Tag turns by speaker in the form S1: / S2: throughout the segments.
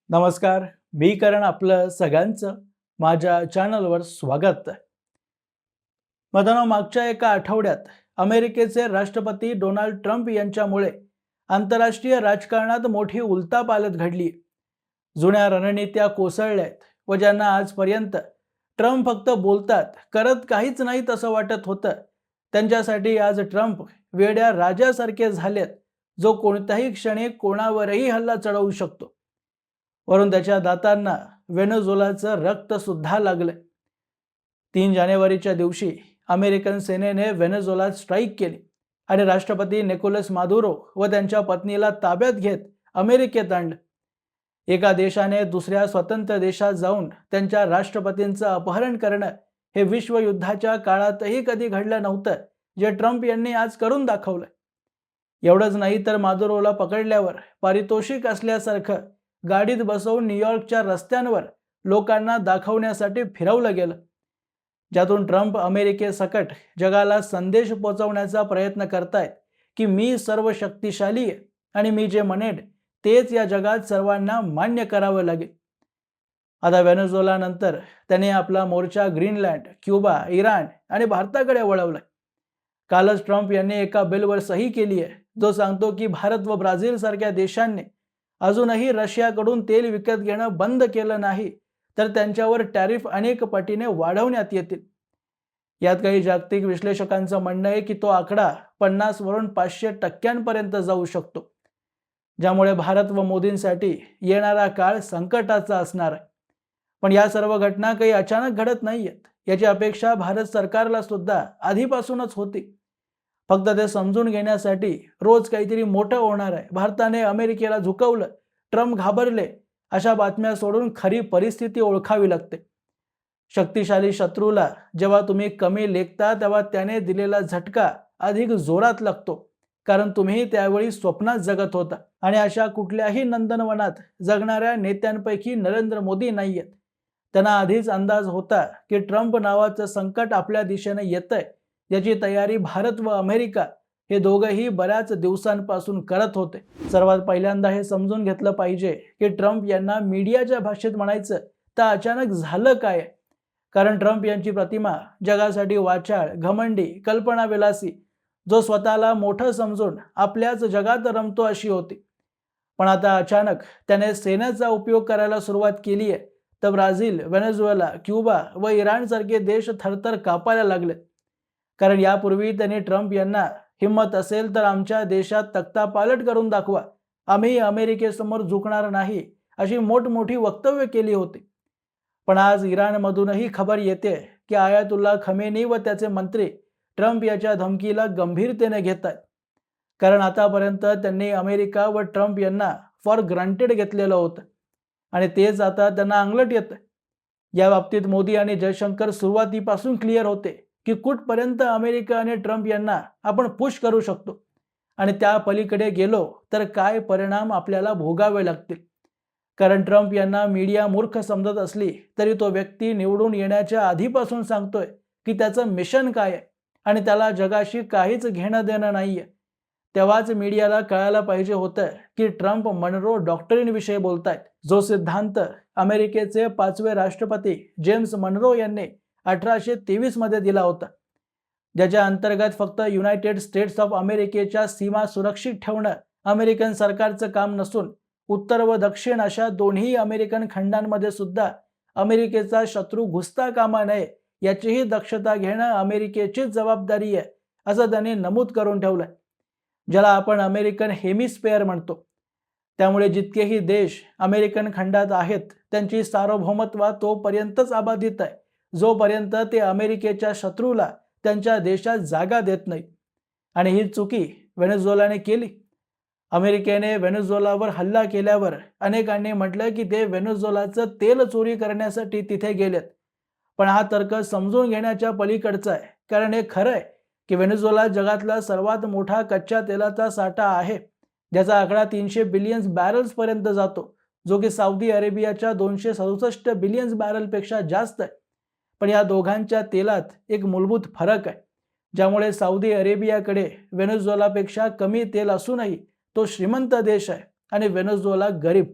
S1: नमस्कार. मी करण आपलं सगळ्यांचं माझ्या चॅनलवर स्वागत आहे. मित्रांनो, मागच्या एका आठवड्यात अमेरिकेचे राष्ट्रपती डोनाल्ड ट्रम्प यांच्यामुळे आंतरराष्ट्रीय राजकारणात मोठी उलथापालथ घडली. जुन्या रणनीत्या कोसळल्या आहेत व ज्यांना आजपर्यंत ट्रम्प फक्त बोलतात, करत काहीच नाहीत असं वाटत होतं, त्यांच्यासाठी आज ट्रम्प वेड्या राजासारखे झालेत, जो कोणत्याही क्षणी कोणावरही हल्ला चढवू शकतो. वरून त्याच्या दातांना व्हेनेझुएलाचं रक्त सुद्धा लागलंय. 3 जानेवारीच्या दिवशी अमेरिकन सेनेने व्हेनेझुएलात स्ट्राईक केली आणि राष्ट्रपती निकोलस मादुरो व त्यांच्या पत्नीला ताब्यात घेत अमेरिकेत आणलं. एका देशाने दुसऱ्या स्वतंत्र देशात जाऊन त्यांच्या राष्ट्रपतींचं अपहरण करणं हे विश्वयुद्धाच्या काळातही कधी घडलं नव्हतं, जे ट्रम्प यांनी आज करून दाखवलं. एवढंच नाही तर मादुरोला पकडल्यावर पारितोषिक असल्यासारखं गाडीत बसवून न्यूयॉर्कच्या रस्त्यांवर लोकांना दाखवण्यासाठी फिरवलं गेलं, ज्यातून ट्रम्प अमेरिकेसकट जगाला संदेश पोहोचवण्याचा प्रयत्न करतायत की मी सर्व शक्तिशाली आहे आणि मी जे म्हणेन तेच या जगात सर्वांना मान्य करावं लागेल. आता व्हेनेझुएलानंतर त्याने आपला मोर्चा ग्रीनलँड, क्युबा, इराण आणि भारताकडे वळवलाय. कालच ट्रम्प यांनी एका बिलवर सही केली आहे, जो सांगतो की भारत व ब्राझील सारख्या देशांनी अजूनही रशियाकडून तेल विकत घेणं बंद केलं नाही तर त्यांच्यावर टॅरिफ अनेक पटीने वाढवण्यात येतील. यात काही जागतिक विश्लेषकांचं म्हणणं आहे की तो आकडा 50 वरून 500% जाऊ शकतो, ज्यामुळे भारत व मोदींसाठी येणारा काळ संकटाचा असणार आहे. पण या सर्व घटना काही अचानक घडत नाहीयेत. याची अपेक्षा भारत सरकारला सुद्धा आधीपासूनच होती. फक्त ते समजून घेण्यासाठी रोज काहीतरी मोठं होणार आहे, भारताने अमेरिकेला झुकवलं, ट्रम्प घाबरले, अशा बातम्या सोडून खरी परिस्थिती ओळखावी लागते. शक्तिशाली शत्रूला जेव्हा तुम्ही कमी लेखता तेव्हा त्याने दिलेला झटका अधिक जोरात लागतो, कारण तुम्ही त्यावेळी स्वप्नात जगत होता. आणि अशा कुठल्याही नंदनवनात जगणाऱ्या नेत्यांपैकी नरेंद्र मोदी नाहीयेत. त्यांना आधीच अंदाज होता की ट्रम्प नावाचं संकट आपल्या दिशेने येतंय, याची तयारी भारत व अमेरिका हे दोघंही बऱ्याच दिवसांपासून करत होते. सर्वात पहिल्यांदा हे समजून घेतलं पाहिजे की ट्रम्प यांना मीडियाच्या भाषेत म्हणायचं तर अचानक झालं काय. कारण ट्रम्प यांची प्रतिमा जगासाठी वाचाळ, घमंडी, कल्पनाविलासी, जो स्वतःला मोठं समजून आपल्याच जगात रमतो अशी होती. पण आता अचानक त्याने सेनेचा उपयोग करायला सुरुवात केली आहे, तर ब्राझील, व्हेनेझुएला, क्युबा व इराणसारखे देश थरथर कापायला लागले. कारण यापूर्वी त्यांनी ट्रम्प यांना हिम्मत असेल तर आमच्या देशात तख्तापालट करून दाखवा, आम्ही अमेरिकेसमोर झुकणार नाही, अशी मोठमोठी वक्तव्य केली होती. पण आज इराणमधूनही खबर येते की आयातुल्ला खमेनी व त्याचे मंत्री ट्रम्प याच्या धमकीला गंभीरतेने घेत आहेत. कारण आतापर्यंत त्यांनी अमेरिका व ट्रम्प यांना फॉर ग्रांटेड घेतलेलं होतं आणि तेच आता त्यांना अंगलट येतं. या बाबतीत मोदी आणि जयशंकर सुरुवातीपासून क्लिअर होते की कुठपर्यंत अमेरिका आणि ट्रम्प यांना आपण पुश करू शकतो आणि त्या पलीकडे गेलो तर काय परिणाम आपल्याला भोगावे लागतील. कारण ट्रम्प यांना मीडिया मूर्ख समजत असली तरी तो व्यक्ती निवडून येण्याच्या आधीपासून सांगतोय की त्याचं मिशन काय आहे आणि त्याला जगाशी काहीच घेणं देणं नाहीये. तेव्हाच मीडियाला कळायला पाहिजे होतं की ट्रम्प मनरो डॉक्टरीन विषयी बोलतायत, जो सिद्धांत अमेरिकेचे 5वे राष्ट्रपती जेम्स मनरो यांनी 1823 मध्ये दिला होता, ज्याच्या अंतर्गत फक्त युनायटेड स्टेट्स ऑफ अमेरिकेच्या सीमा सुरक्षित ठेवणं अमेरिकन सरकारचं काम नसून उत्तर व दक्षिण अशा दोन्ही अमेरिकन खंडांमध्ये सुद्धा अमेरिकेचा शत्रू घुसता कामा नये याचीही दक्षता घेणं अमेरिकेचीच जबाबदारी आहे, असं त्यांनी नमूद करून ठेवलंय, ज्याला आपण अमेरिकन हेमिस्फेअर म्हणतो. त्यामुळे जितकेही देश अमेरिकन खंडात आहेत त्यांची सार्वभौमत्व तोपर्यंतच अबाधित आहे, जोपर्यंत ते अमेरिकेच्या शत्रूला त्यांच्या देशात जागा देत नाहीत. आणि ही चुकी व्हेनेझुएलाने केली. अमेरिकेने व्हेनेझुएलावर हल्ला केल्यावर अनेकांनी म्हटलं की ते व्हेनेझुएलाचं तेल चोरी करण्यासाठी तिथे गेलेत. पण हा तर्क समजून घेण्याच्या पलीकडचा आहे. कारण हे खरं आहे की व्हेनेझुएला जगातला सर्वात मोठा कच्च्या तेलाचा साठा आहे, ज्याचा आकडा 300 बिलियन बॅरल्स पर्यंत जातो, जो की सौदी अरेबियाच्या 267 बिलियन बॅरलपेक्षा जास्त आहे. पण या दोघांच्या तेलात एक मूलभूत फरक आहे, ज्यामुळे सौदी अरेबियाकडे व्हेनेझुएलापेक्षा कमी तेल असूनही तो श्रीमंत देश आहे आणि व्हेनेझुएला गरीब.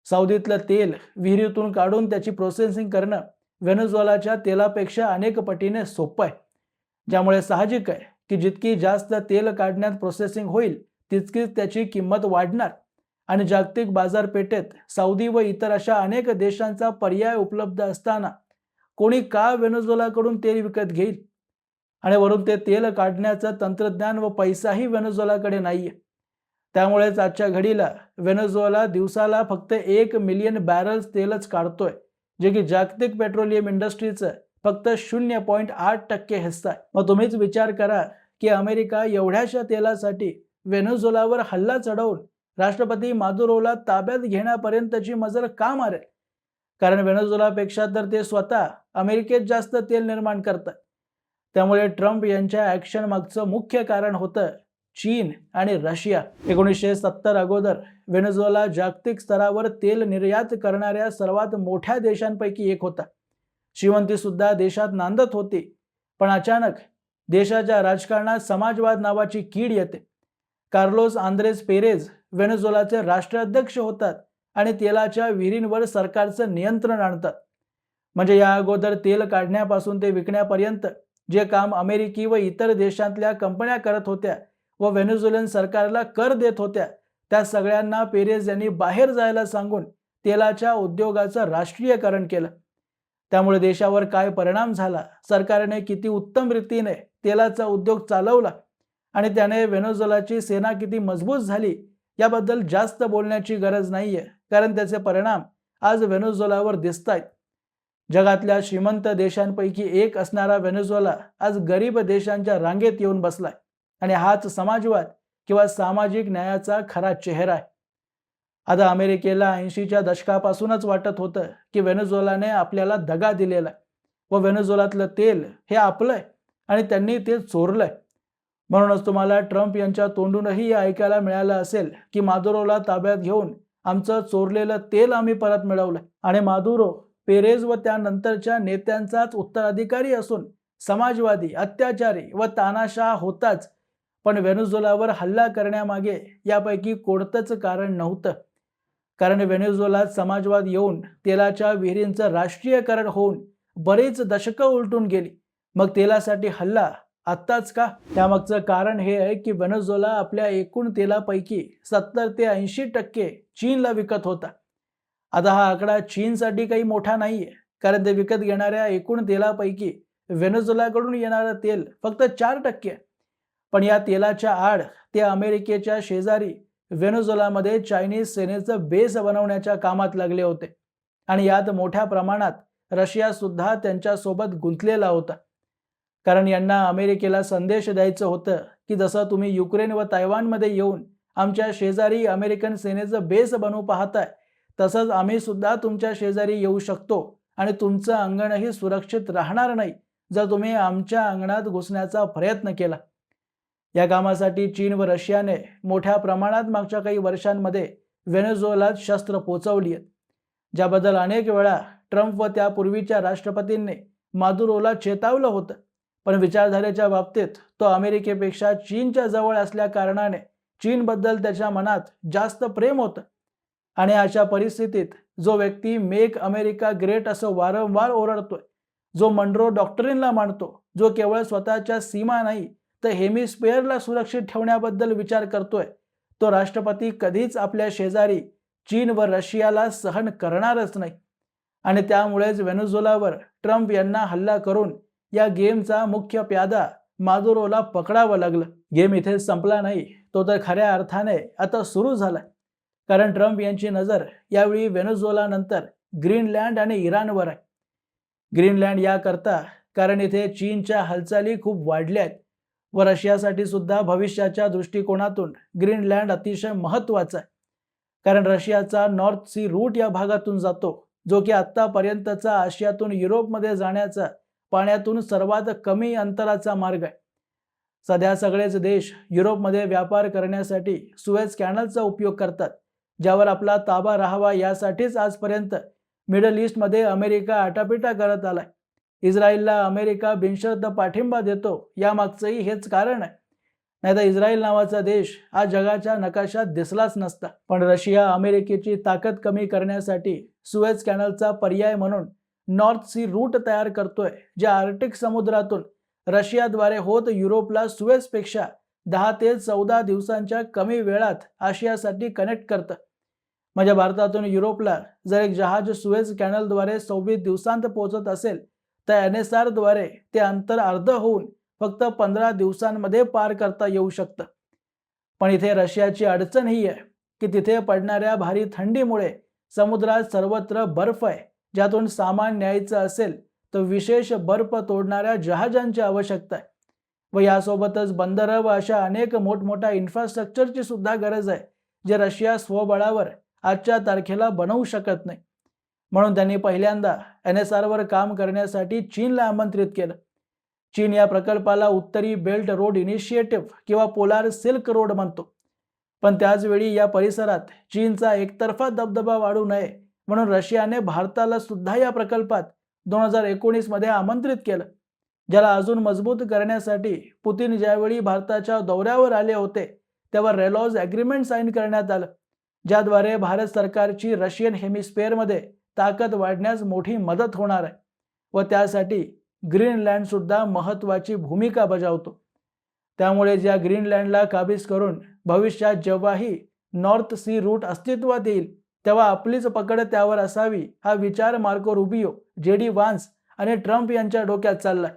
S1: सौदीतलं तेल विहिरीतून काढून त्याची प्रोसेसिंग करणं व्हेनेझुएलाच्या तेलापेक्षा अनेक पटीने सोपं आहे, ज्यामुळे साहजिक आहे की जितकी जास्त तेल काढण्यात प्रोसेसिंग होईल तितकीच त्याची किंमत वाढणार आणि जागतिक बाजारपेठेत सौदी व इतर अशा अनेक देशांचा पर्याय उपलब्ध असताना कोणी का व्हेनेझुएलाकडून तेल विकत घेईल? आणि वरून ते तेल काढण्याचं तंत्रज्ञान व पैसाही व्हेनेझुएलाकडे नाहीये. त्यामुळेच आजच्या घडीला व्हेनेझुएला दिवसाला फक्त 1 मिलियन बॅरल्स तेलच काढतोय, जे की जागतिक पेट्रोलियम इंडस्ट्रीचं फक्त 0.8% हिस्सा आहे. मग तुम्हीच विचार करा की अमेरिका एवढ्याशा तेलासाठी व्हेनेझुएलावर हल्ला चढवून राष्ट्रपती मादुरोला ताब्यात घेण्यापर्यंतची मजल का मारेल? कारण व्हेनेझुएलापेक्षा तर ते स्वतः अमेरिकेत जास्त तेल निर्माण करतात. त्यामुळे ट्रम्प यांच्या ॲक्शन मागचं मुख्य कारण होतं चीन आणि रशिया. 1970 अगोदर व्हेनेझुएला जागतिक स्तरावर तेल निर्यात करणाऱ्या सर्वात मोठ्या देशांपैकी एक होता. श्रीमंती सुद्धा देशात नांदत होती. पण अचानक देशाच्या राजकारणात समाजवाद नावाची कीड येते. कार्लोस आंद्रेस पेरेज व्हेनेझुएलाचे राष्ट्राध्यक्ष होतात आणि तेलाच्या विहिरींवर सरकारचं नियंत्रण आणतात. म्हणजे या अगोदर तेल काढण्यापासून ते विकण्यापर्यंत जे काम अमेरिकी व इतर देशांतल्या कंपन्या करत होत्या व व्हेनेझुएलन सरकारला कर देत होत्या, त्या सगळ्यांना पेरेज यांनी बाहेर जायला सांगून तेलाच्या उद्योगाचं राष्ट्रीयकरण केलं. त्यामुळे देशावर काय परिणाम झाला, सरकारने किती उत्तम रीतीने तेलाचा उद्योग चालवला आणि त्याने व्हेनेझुएलाची सेना किती मजबूत झाली याबद्दल जास्त बोलण्याची गरज नाहीये, कारण त्याचे परिणाम आज व्हेनेझुएलावर दिसतायत. जगातल्या श्रीमंत देशांपैकी एक असणारा व्हेनेझुएला आज गरीब देशांच्या रांगेत येऊन बसलाय आणि हाच समाजवाद किंवा सामाजिक न्यायाचा खरा चेहरा आहे. आता अमेरिकेला 80च्या दशकापासूनच वाटत होतं की व्हेनेझुएलाने आपल्याला दगा दिलेला व व्हेनेझुएलातलं तेल हे आपलंय आणि त्यांनी ते चोरलंय. म्हणूनच तुम्हाला ट्रम्प यांच्या तोंडूनही ऐकायला मिळालं असेल की मादुरोला ताब्यात घेऊन आमचं चोरलेलं तेल आम्ही परत मिळवलंय. आणि मादुरो पेरेज व त्यानंतरच्या नेत्यांचाच उत्तराधिकारी असून समाजवादी, अत्याचारी व तानाशाह होताच, पण व्हेनेझुएलावर हल्ला करण्यामागे यापैकी कोणतंच कारण नव्हतं. कारण व्हेनेझुएलात समाजवाद येऊन तेलाच्या विहिरींचं राष्ट्रीयकरण होऊन बरीच दशकं उलटून गेली. मग तेलासाठी हल्ला आत्ताच का? त्यामागचं कारण हे आहे की व्हेनेझुएला आपल्या एकूण तेलापैकी 70 ते 80% चीनला विकत होता. आता हा आकडा चीनसाठी काही मोठा नाहीये, कारण ते विकत घेणाऱ्या एकूण तेलापैकी व्हेनेझुएलाकडून येणारं तेल फक्त 4% आहे. पण या तेलाच्या आड ते अमेरिकेच्या शेजारी व्हेनेझुएलामध्ये चायनीज सेनेचं बेस बनवण्याच्या कामात लागले होते आणि यात मोठ्या प्रमाणात रशिया सुद्धा त्यांच्यासोबत गुंतलेला होता. कारण यांना अमेरिकेला संदेश द्यायचं होतं की जसं तुम्ही युक्रेन व तैवानमध्ये येऊन आमच्या शेजारी अमेरिकन सेनेचं बेस बनवू पाहताय, तसंच आम्ही सुद्धा तुमच्या शेजारी येऊ शकतो आणि तुमचं अंगणही सुरक्षित राहणार नाही जर तुम्ही आमच्या अंगणात घुसण्याचा प्रयत्न केला. या कामासाठी चीन व रशियाने मोठ्या प्रमाणात मागच्या काही वर्षांमध्ये व्हेनेझुएलात शस्त्र पोचवली आहेत, ज्याबद्दल अनेक वेळा ट्रम्प व त्यापूर्वीच्या राष्ट्रपतींनी मादुरोला चेतावलं होतं. पण विचारधारेच्या बाबतीत तो अमेरिकेपेक्षा चीनच्या जवळ असल्या कारणाने चीनबद्दल त्याच्या मनात जास्त प्रेम होतं. आणि अशा परिस्थितीत जो व्यक्ती मेक अमेरिका ग्रेट असं वारंवार ओरडतोय, जो मनरो डॉक्ट्रिनला मानतो, जो केवळ स्वतःच्या सीमा नाही तर हेमिस्फिअरला सुरक्षित ठेवण्याबद्दल विचार करतोय, तो राष्ट्रपती कधीच आपल्या शेजारी चीन व रशियाला सहन करणारच नाही. आणि त्यामुळेच व्हेनेझुएलावर ट्रम्प यांना हल्ला करून या गेमचा मुख्य प्यादा मादुरोला पकडावं लागलं. गेम इथेच संपला नाही, तो तर खऱ्या अर्थाने आता सुरू झाला. कारण ट्रम्प यांची नजर यावेळी व्हेनेझुएलानंतर ग्रीनलँड आणि इराणवर आहे. ग्रीनलँड याकरता कारण इथे चीनच्या हालचाली खूप वाढल्या आहेत व रशियासाठी सुद्धा भविष्याच्या दृष्टिकोनातून ग्रीनलँड अतिशय महत्त्वाचा आहे. कारण रशियाचा नॉर्थ सी रूट या भागातून जातो, जो की आत्तापर्यंतचा आशियातून युरोपमध्ये जाण्याचा पाण्यातून सर्वात कमी अंतराचा मार्ग आहे. सध्या सगळेच देश युरोपमध्ये व्यापार करण्यासाठी सुएझ कॅनलचा उपयोग करतात, ज्यावर आपला ताबा राहावा यासाठीच आजपर्यंत मिडल ईस्टमध्ये अमेरिका आटापिटा करत आलाय. इस्रायलला अमेरिका बिनशर्त पाठिंबा देतो, यामागचंही हेच कारण आहे. नाहीतर इस्रायल नावाचा देश हा जगाच्या नकाशात दिसलाच नसता. पण रशिया अमेरिकेची ताकद कमी करण्यासाठी सुएझ कॅनलचा पर्याय म्हणून नॉर्थ सी रूट तयार करतोय, जे आर्क्टिक समुद्रातून रशियाद्वारे होत युरोपला सुएझपेक्षा 10 ते 14 दिवसांच्या कमी वेळात आशियासाठी कनेक्ट करतं. म्हणजे भारतातून युरोपला जर एक जहाज सुएझ कॅनलद्वारे 26 दिवसांत पोहोचत असेल, तर NSR द्वारे ते अंतर अर्ध होऊन फक्त 15 दिवसांमध्ये पार करता येऊ शकतं. पण इथे रशियाची अडचण ही आहे की तिथे पडणाऱ्या भारी थंडीमुळे समुद्रात सर्वत्र बर्फ आहे, ज्यातून सामान न्यायचं असेल तर विशेष बर्फ तोडणाऱ्या जहाजांची आवश्यकता आहे. व यासोबतच बंदरं व अशा अनेक मोठमोठ्या इन्फ्रास्ट्रक्चरची सुद्धा गरज आहे, जे रशिया स्वबळावर आजच्या तारखेला बनवू शकत नाही. म्हणून त्यांनी पहिल्यांदा NSRवर काम करण्यासाठी चीनला आमंत्रित केलं. चीन या प्रकल्पाला उत्तरी बेल्ट रोड इनिशिएटिव्ह किंवा पोलार सिल्क रोड म्हणतो. पण त्याचवेळी या परिसरात चीनचा एकतर्फा दबदबा वाढू नये म्हणून रशियाने भारताला सुद्धा या प्रकल्पात 2019 मध्ये आमंत्रित केलं, ज्याला अजून मजबूत करण्यासाठी पुतीन ज्यावेळी भारताच्या दौऱ्यावर आले होते तेव्हा रेलॉज ॲग्रीमेंट साईन करण्यात आलं, ज्याद्वारे भारत सरकारची रशियन हेमिस्फिअरमध्ये ताकद वाढण्यास मोठी मदत होणार आहे. व त्यासाठी ग्रीनलँड सुद्धा महत्त्वाची भूमिका बजावतो. त्यामुळे या ग्रीनलँडला काबीज करून भविष्यात जेव्हाही नॉर्थ सी रूट अस्तित्वात येईल तेव्हा आपलीच पकड त्यावर असावी, हा विचार मार्को रुबियो, JD व्हान्स आणि ट्रम्प यांच्या डोक्यात चाललाय.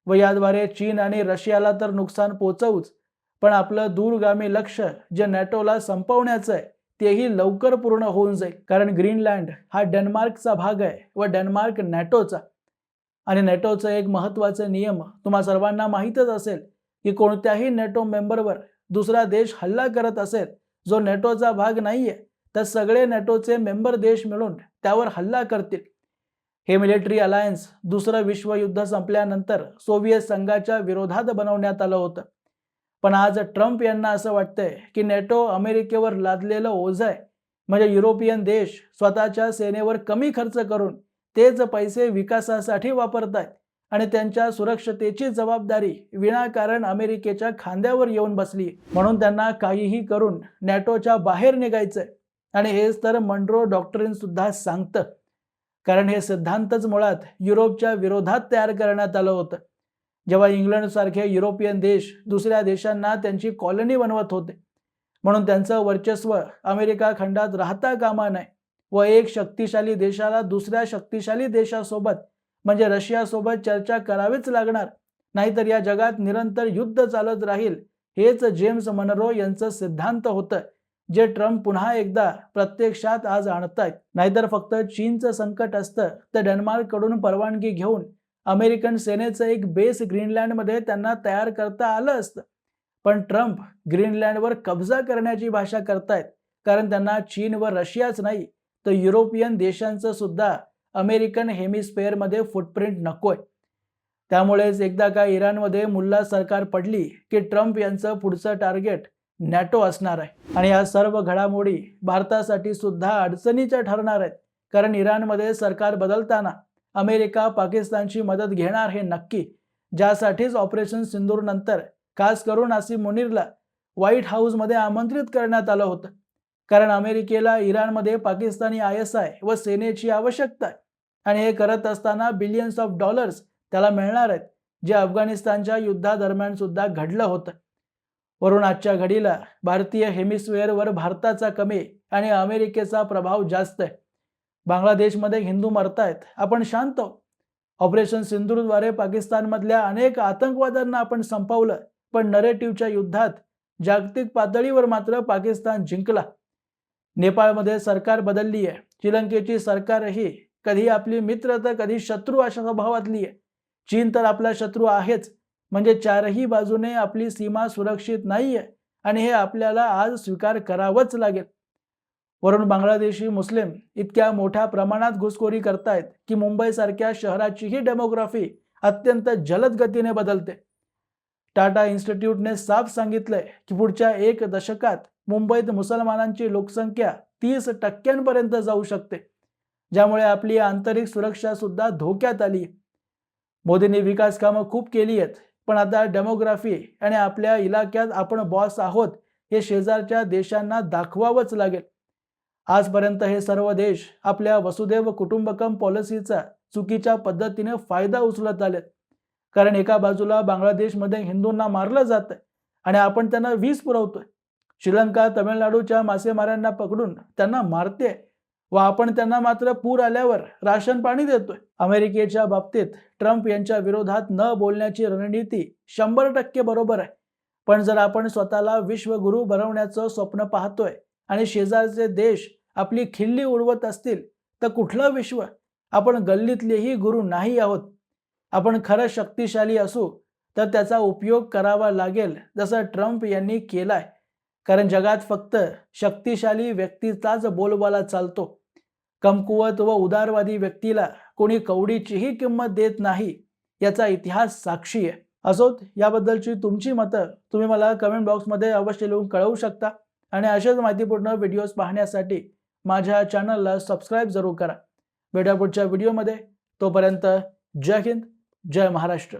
S1: व याद्वारे चीन आणि रशियाला तर नुकसान पोचवूच, पण आपलं दूरगामी लक्ष जे नॅटोला संपवण्याचं आहे तेही लवकर पूर्ण होऊन जाईल. कारण ग्रीनलँड हा डेन्मार्कचा भाग आहे व डेन्मार्क नॅटोचा. आणि नॅटोचा एक महत्त्वाचा नियम तुम्हा सर्वांना माहीतच असेल की कोणत्याही नॅटो मेंबरवर दुसरा देश हल्ला करत असेल जो नॅटोचा भाग नाहीये, तर सगळे नॅटोचे मेंबर देश मिळून त्यावर हल्ला करतील. हे मिलिटरी अलायन्स दुसरं विश्वयुद्ध संपल्यानंतर सोव्हिएत संघाच्या विरोधात बनवण्यात आलं होतं. पण आज ट्रम्प यांना असं वाटतंय की नॅटो अमेरिकेवर लादलेलं ओझं आहे, म्हणजे युरोपियन देश स्वतःच्या सेनेवर कमी खर्च करून तेच पैसे विकासासाठी वापरतायत आणि त्यांच्या सुरक्षतेची जबाबदारी विनाकारण अमेरिकेच्या खांद्यावर येऊन बसली. म्हणून त्यांना काहीही करून नॅटोच्या बाहेर निघायचंय. आणि हेच तर मॉन्ट्रो डॉक्ट्रिन सुद्धा सांगतं. कारण हे सिद्धांतच मुळात युरोपच्या विरोधात तयार करण्यात आलं होतं, जेव्हा इंग्लंडसारखे युरोपियन देश दुसऱ्या देशांना त्यांची कॉलनी बनवत होते. म्हणून त्यांचं वर्चस्व अमेरिका खंडात राहता कामा नये व एक शक्तिशाली देशाला दुसऱ्या शक्तिशाली देशासोबत म्हणजे रशियासोबत चर्चा करावीच लागणार, नाहीतर या जगात निरंतर युद्ध चालत राहील. हेच जेम्स मनरो यांचं सिद्धांत होतं, जे ट्रम्प पुन्हा एकदा प्रत्यक्षात आज आणतायत. नाहीतर फक्त चीनचं संकट असतं तर डेन्मार्ककडून परवानगी घेऊन अमेरिकन सेनेचं एक बेस ग्रीनलँडमध्ये त्यांना तयार करता आलं असतं. पण ट्रम्प ग्रीनलँडवर कब्जा करण्याची भाषा करतायत, कारण त्यांना चीन व रशियाच नाही तर युरोपियन देशांचं सुद्धा अमेरिकन हेमिस्फिअरमध्ये फुटप्रिंट नकोय. त्यामुळेच एकदा का इराणमध्ये मुल्ला सरकार पडली की ट्रम्प यांचं पुढचं टार्गेट नॅटो असणार आहे. आणि या सर्व घडामोडी भारतासाठी सुद्धा अडचणीच्या ठरणार आहेत, कारण इराणमध्ये सरकार बदलताना अमेरिका पाकिस्तानची मदत घेणार हे नक्की, ज्यासाठीच ऑपरेशन सिंदूर नंतर खास करून आसिम मुनीरला व्हाईट हाऊसमध्ये आमंत्रित करण्यात आलं होतं. कारण अमेरिकेला इराणमध्ये पाकिस्तानी ISI व सेनेची आवश्यकता आहे आणि हे करत असताना बिलियन्स ऑफ डॉलर्स त्याला मिळणार आहेत, जे अफगाणिस्तानच्या युद्धादरम्यान सुद्धा घडलं होतं. वरून आजच्या घडीला भारतीय हेमिस्फिअरवर भारताचा कमी आणि अमेरिकेचा प्रभाव जास्त आहे. बांगलादेशमध्ये हिंदू मरतायत, आपण शांत आहोत. ऑपरेशन सिंदूरद्वारे पाकिस्तानमधल्या अनेक आतंकवाद्यांना आपण संपवलं, पण नरेटिव्हच्या युद्धात जागतिक पातळीवर मात्र पाकिस्तान जिंकला. नेपाळमध्ये सरकार बदलली आहे. श्रीलंकेची सरकारही कधी आपली मित्र तर कधी शत्रू अशा स्वभावातली आहे. चीन तर आपला शत्रू आहेच, म्हणजे चारही बाजूने आपली सीमा सुरक्षित नाहीये आणि हे आपल्याला आज स्वीकार करावंच लागेल. वरून बांगलादेशी मुस्लिम इतक्या मोठ्या प्रमाणात घुसखोरी करतायत की मुंबईसारख्या शहराचीही डेमोग्राफी अत्यंत जलद गतीने बदलते. टाटा इन्स्टिट्यूटने साफ सांगितलंय की पुढच्या 1 दशकात मुंबईत मुसलमानांची लोकसंख्या 30% जाऊ शकते, ज्यामुळे आपली आंतरिक सुरक्षा सुद्धा धोक्यात आली. मोदींनी विकास कामं खूप केली आहेत, पण आता डेमोग्राफी आणि आपल्या इलाक्यात आपण बॉस आहोत हे शेजारच्या देशांना दाखवावंच लागेल. आजपर्यंत हे सर्व देश आपल्या वसुदैव कुटुंबकम पॉलिसीचा चुकीच्या पद्धतीने फायदा उचलत आलेत. कारण एका बाजूला बांगलादेशमध्ये हिंदूंना मारलं जातंय आणि आपण त्यांना वीज पुरवतोय. श्रीलंका तमिळनाडूच्या मासेमारांना पकडून त्यांना मारते व आपण त्यांना मात्र पूर आल्यावर राशन पाणी देतोय. अमेरिकेच्या बाबतीत ट्रम्प यांच्या विरोधात न बोलण्याची रणनीती 100% बरोबर आहे. पण जर आपण स्वतःला विश्वगुरू बनवण्याचं स्वप्न पाहतोय आणि शेजारचे देश आपली खिल्ली उडवत असतील तर कुठलं विश्व? आपण गल्लीतलेही गुरु नाही आहोत. आपण खरं शक्तिशाली असू तर त्याचा उपयोग करावा लागेल जसं ट्रम्प यांनी केलाय. कारण जगात फक्त शक्तिशाली व्यक्तीचाच बोलबाला चालतो. कमकुवत व उदारवादी व्यक्तीला कोणी कवडीचीही किंमत देत नाही याचा इतिहास साक्षी आहे. असोत, याबद्दलची तुमची मतं तुम्ही मला कमेंट बॉक्समध्ये अवश्य लिहून कळवू शकता आणि अशाच माहितीपूर्ण व्हिडिओज पाहण्यासाठी माझ्या चॅनलला सबस्क्राईब जरूर करा. भेटूया पुढच्या व्हिडिओमध्ये. तोपर्यंत जय हिंद, जय महाराष्ट्र.